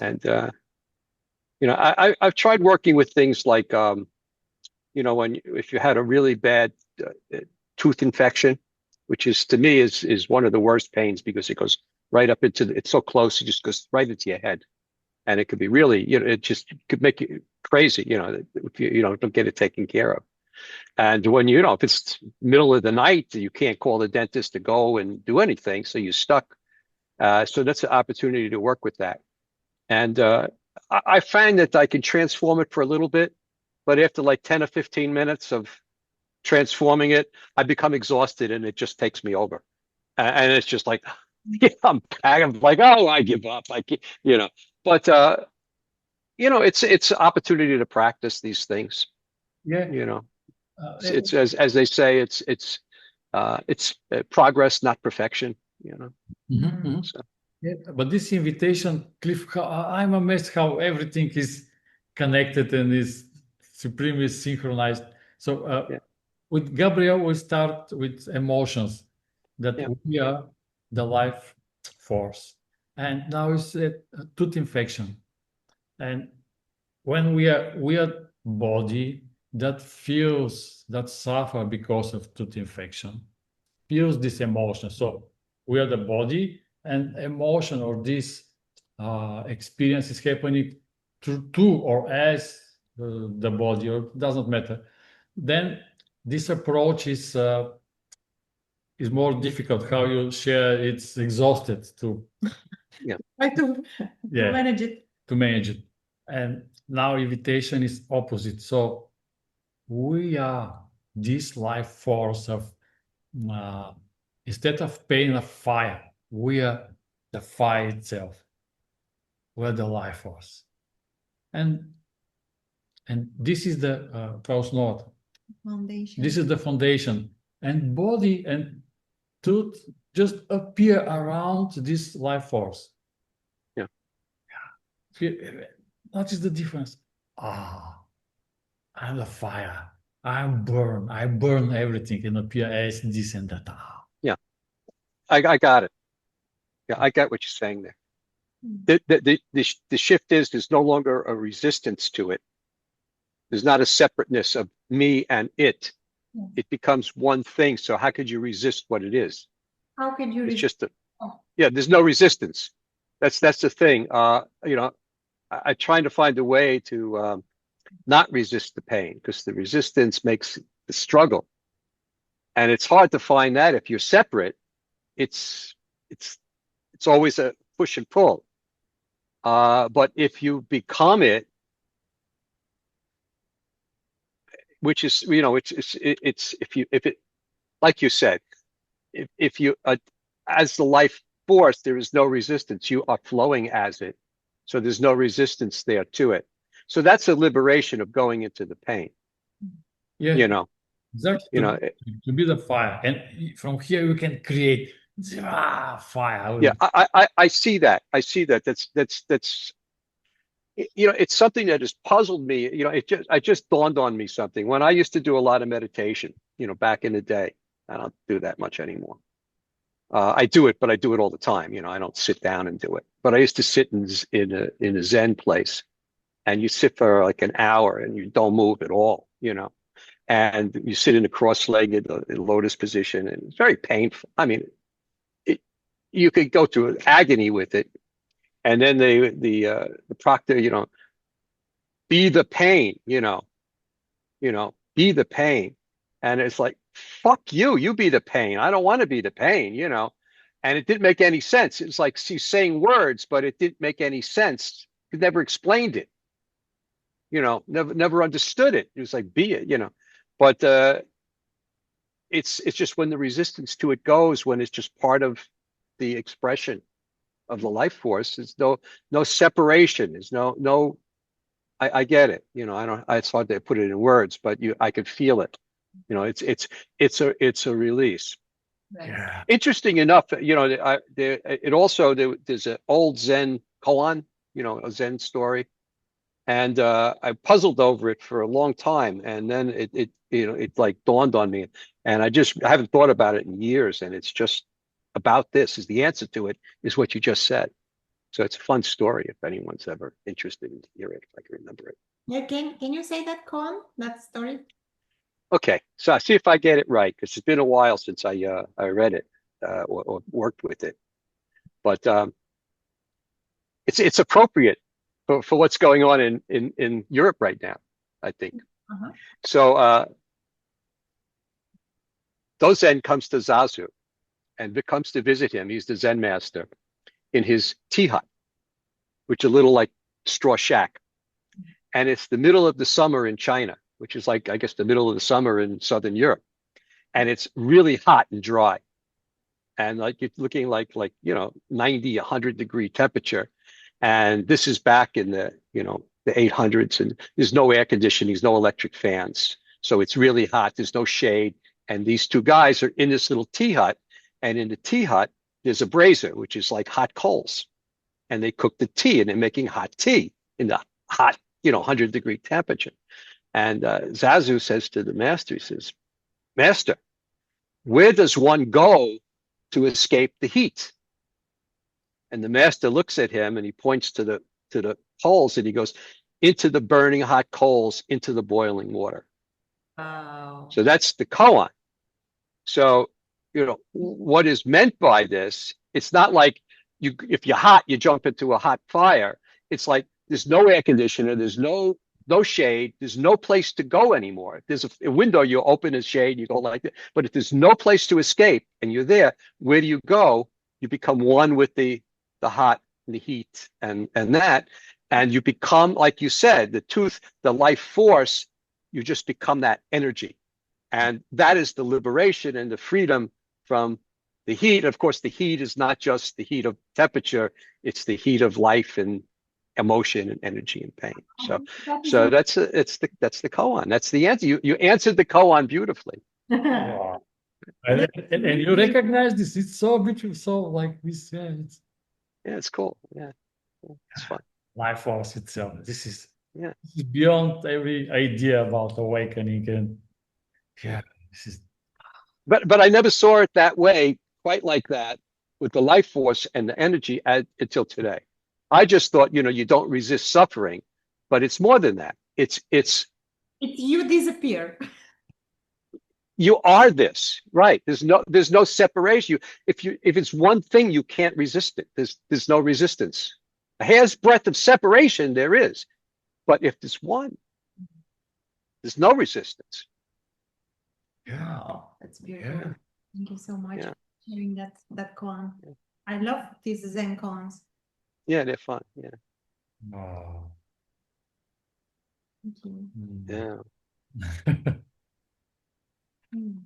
And I've tried working with things like if you had a really bad tooth infection, which is to me is one of the worst pains because it goes right up into it's so close, it just goes right into your head. And it could be really, it just could make you crazy, if you don't get it taken care of. And when if it's middle of the night, you can't call the dentist to go and do anything, so you're stuck. So that's an opportunity to work with that. And I find that I can transform it for a little bit, but after like 10 or 15 minutes of transforming it, I become exhausted and it just takes me over. And it's just like, I'm like, oh, I give up. I can't, but it's an opportunity to practice these things. Yeah. It's as they say, it's progress, not perfection. So. Yeah, but this invitation, Cliff, I'm amazed how everything is connected and is supremely synchronized. So with Gabriel, we start with emotions, that we are the life force. And now it's a tooth infection. And when we are body that feels, that suffer because of tooth infection, feels this emotion. So we are the body, and emotion or this experience is happening to or as the body, or it doesn't matter. Then this approach is more difficult. How you share, it's exhausted to try to manage it. To manage it. And now invitation is opposite. So we are this life force of instead of pain, of fire. We are the fire itself. We're the life force. And this is the foundation. This is the foundation. And body and tooth just appear around this life force. What is the difference? I'm the fire. I burn everything and appear as this and that. I got it. Yeah, I get what you're saying there. The shift is there's no longer a resistance to it. There's not a separateness of me and it. It becomes one thing. So how could you resist what it is? How could you? It's just there's no resistance. That's the thing. I'm trying to find a way to not resist the pain, because the resistance makes the struggle, and it's hard to find that if you're separate. It's always a push and pull. But if you become it, which is it's if it like you said, if you as the life force, there is no resistance. You are flowing as it. So there's no resistance there to it. So that's a liberation of going into the pain. Exactly. To be the fire. And from here you can create fire. Yeah, I see that. I see that. That's it's something that has puzzled me. It just dawned on me something. When I used to do a lot of meditation, back in the day, I don't do that much anymore. I do it, but I do it all the time. I don't sit down and do it. But I used to sit in a Zen place, and you sit for like an hour and you don't move at all, and you sit in a cross-legged lotus position, and it's very painful. I mean, you could go through agony with it, and then the proctor, be the pain, be the pain, and it's like, fuck you, you be the pain. I don't want to be the pain, and it didn't make any sense. It's like she's saying words, but it didn't make any sense. It never explained it, never understood it. It was like, be it, but it's just when the resistance to it goes, when it's just part of the expression of the life force. There's no separation. There's no. I get it. I don't. It's hard to put it in words, but I could feel it. It's a release. Right. Yeah. Interesting enough, there's an old Zen Koan, a Zen story, and I puzzled over it for a long time, and then it like dawned on me, and I haven't thought about it in years, and it's just about this. Is the answer to it is what you just said. So it's a fun story if anyone's ever interested in hearing it, if I can remember it. Yeah, can you say that koan, that story? Okay, so I see if I get it right, because it's been a while since I read it or worked with it. But it's appropriate for what's going on in Europe right now, I think. Uh-huh. So Dozen comes to Zazu and comes to visit him. He's the Zen master in his tea hut, which is a little like straw shack. And it's the middle of the summer in China, which is like, I guess, the middle of the summer in Southern Europe. And it's really hot and dry. And like you're looking like 90, 100-degree temperature. And this is back in the 800s, and there's no air conditioning, there's no electric fans. So it's really hot, there's no shade. And these two guys are in this little tea hut. And in the tea hut, there's a brazier, which is like hot coals. And they cook the tea, and they're making hot tea in the hot, 100-degree temperature. And Zazu says to the master, he says, "Master, where does one go to escape the heat?" And the master looks at him and he points to the coals and he goes, "Into the burning hot coals, into the boiling water." Wow. So that's the koan. So, what is meant by this, it's not like if you're hot, you jump into a hot fire. It's like there's no air conditioner, there's no shade, there's no place to go anymore. If there's a window, you open a shade, you go like that. But if there's no place to escape and you're there, where do you go? You become one with the hot and the heat and that. And you become, like you said, the life force, you just become that energy. And that is the liberation and the freedom from the heat. Of course, the heat is not just the heat of temperature, it's the heat of life and emotion and energy and pain. That's the koan. That's the answer. You answered the koan beautifully. Wow. And you recognize this. It's so beautiful. So like this. Yeah, it's cool. Yeah, it's fun. Life force itself. This is beyond every idea about awakening, and this is. But I never saw it that way, quite like that, with the life force and the energy until today. I just thought, you don't resist suffering, but it's more than that. It's you disappear. You are this, right? There's no separation. If it's one thing, you can't resist it. There's no resistance. A hair's breadth of separation there is, but if there's one, there's no resistance. Yeah, That's beautiful. Yeah. Thank you so much Yeah. for sharing that koan. I love these Zen koans. Yeah, they're fun. Yeah. Oh. Thank you. Yeah. Mm.